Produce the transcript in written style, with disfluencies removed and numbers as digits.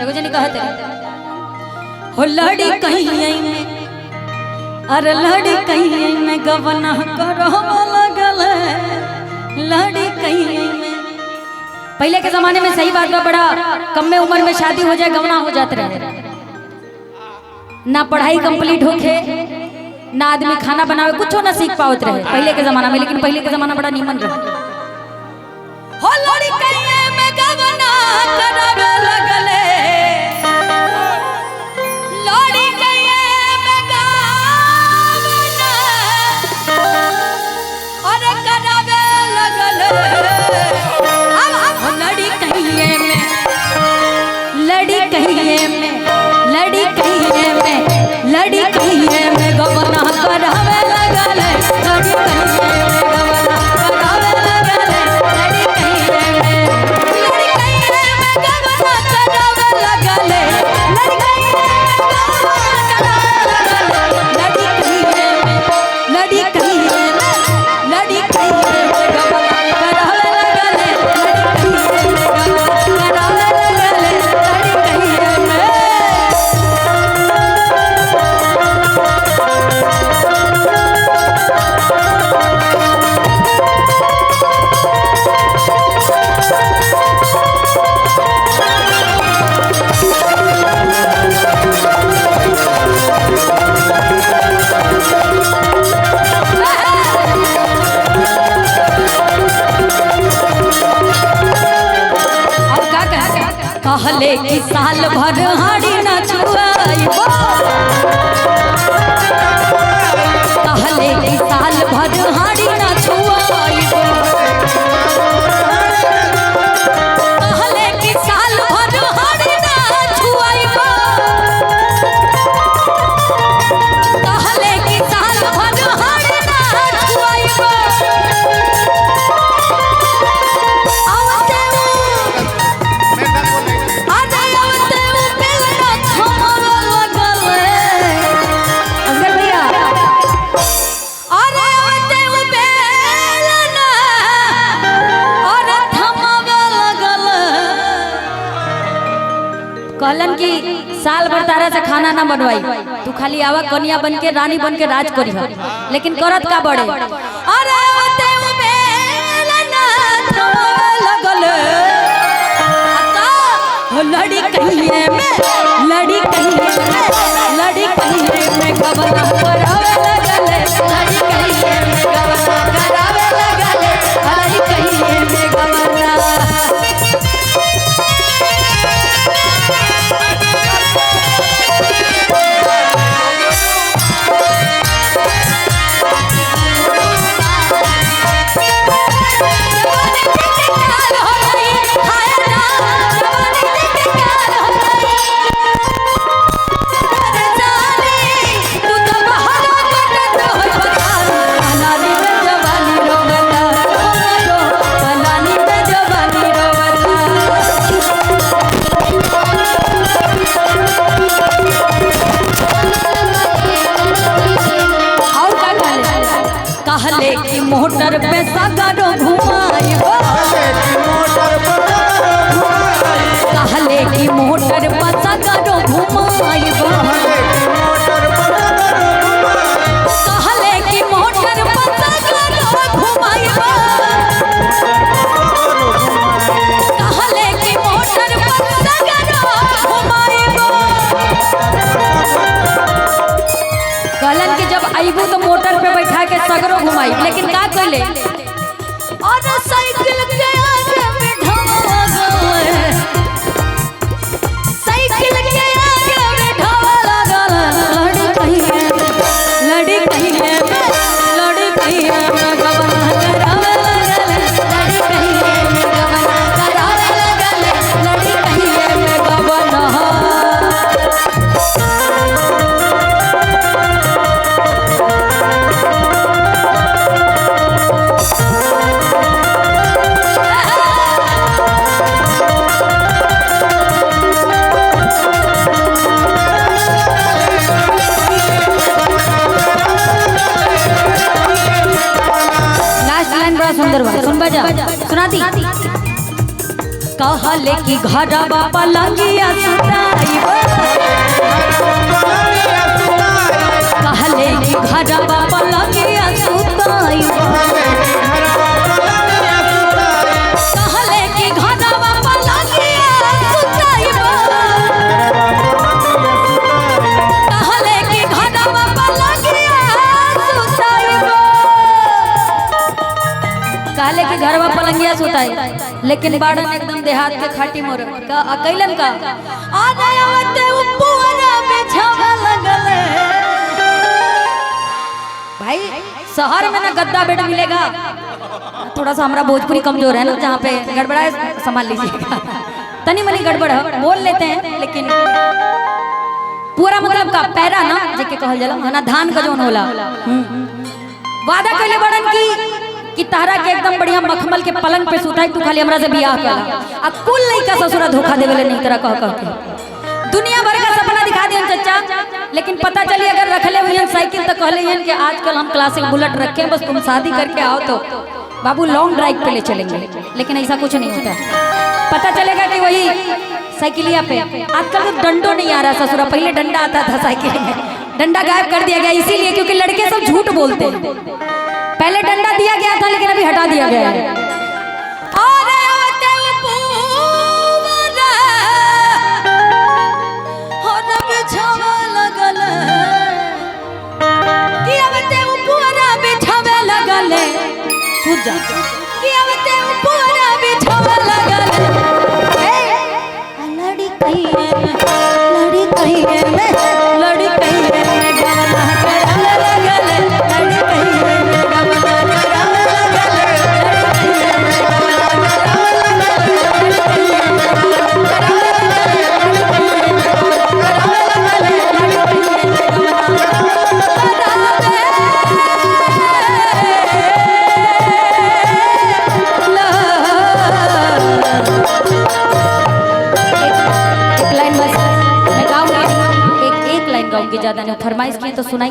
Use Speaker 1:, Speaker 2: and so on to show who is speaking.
Speaker 1: एगो जनी कहते हो लड़ी कहीं में, अरे लड़ी कहीं में गवना करो लगल, लड़ी कहीं में। पहले के जमाने में सही बात बा, बड़ा कम में उम्र में शादी हो जाए गवना हो जाते रहे, ना पढ़ाई कंप्लीट होके ना आदमी खाना बनावे कुछ ना सीख पावत रहे पहले के जमाना में। लेकिन पहले के जमाना बड़ा नीमन रहे। हो लड़ी कहीं में गवना करावे लगले, लड़ी कहीं में गवना अरे करावे लगले। अब लड़ी कहीं में, लड़ी कहीं में, लड़ी कहीं में, लड़ी कहीं में गवना करावे लगले, लड़ी कहीं में गवना करावे लगले, लड़ी कहीं में, लड़ी कहीं में गवना करावे लगले, लड़ी कहीं में लड़ी कहीं में, लड़ी कहीं में, लड़ी कहीं में गवना करावे लगले, लड़ी कहीं में गवना करावे लगले, लड़ी कहीं में। कहले कि साल भर हाड़ी न छुआइबो, कहले कि साल भर हाड़ी न छुआइबो, कहले कि साल भर हाड़ी न छुआइबो, कहले कि साल भर हाड़ी न छुआइबो। कहलन कि साल भर तारा से खाना ना बनवाई, तू खाली आवा कन्या बन के रानी बन के राज करी। लेकिन करत का बड़े, अरे लगल लड़ी कहीं में, लड़ी कहीं में, लड़ी कहीं में गवना करावे लगले, लड़ी कहीं में गवना करावे लगले, लड़ी कहीं में गवना। कहले कि मोटर पे सगरो घुमाइबो, कहले कि मोटर पे सगरो घुमाइबो, कहले कि मोटर पे सगरो घुमाइबो, कहले कि मोटर पे सगरो घुमाइबो। कहलन कि जब आइबो तो मोटर पे बैठा के सगरो घुमाई। लेकिन का कहले, और साइकिल के आगे बैठावा लगल, साइकिल के आगे बैठावा लगल, लड़ी कहीं में, लड़ी कहीं में, लड़ी कहीं में गवना करावे लगल, लड़ी कहीं में गवना करावे लगल, लड़ी कहीं में गवना। सुंदर बात सुन बजा सुनाती। कहले कि घरवा पलंगिया सुताइब, कहले कि घरवा पलंगिया सुताइब, कहले कि घरवा पलंगिया सुताइब, कहले कि घरवा पलंगिया सुताइब, कहले कि घरवा पलंगिया सुताई, लेकिन बाड़न एकदम देहात के खाटी मोर का अकेलन का आ नयावते ऊपर बिछावा लगल। भाई शहर में ना गद्दा बेड मिलेगा, थोड़ा सा हमारा भोजपुरी कमजोर है ना, जहाँ पे गड़बड़ा है संभाल लीजिएगा, तनी मनी गड़बड़ है बोल लेते हैं, लेकिन पूरा मतलब का पैरा ना जेके कहल जाला ना धान का जोन होला। वादा कइले बड़न कि तारा के एकदम बढ़िया मखमल के पलंग पे सुताई, तू खाली हमरा से बियाह करा। आ कुल लइका ससुरा धोखा देवेले नहीं तरह कह के दुनिया भर का सपना दिखा दियन चचा, लेकिन पता चली अगर रखले हुई साइकिल तो कहले हन कि आजकल हम क्लासिक बुलेट रखे, बस तुम शादी करके आओ तो बाबू लॉन्ग ड्राइव पे ले चलेंगे, लेकिन ऐसा कुछ नहीं होता। पता चलेगा कि वही साइकिलिया पे आजकल तो डंडो नहीं आ रहा ससुरा, पहले डंडा आता था साइकिल में, डंडा गायब कर दिया गया इसीलिए क्योंकि लड़के सब झूठ बोलते हैं। पहले डंडा दिया गया था लेकिन अभी हटा दिया गया है। ज्यादा नहीं फरमाइश की तो सुनाई।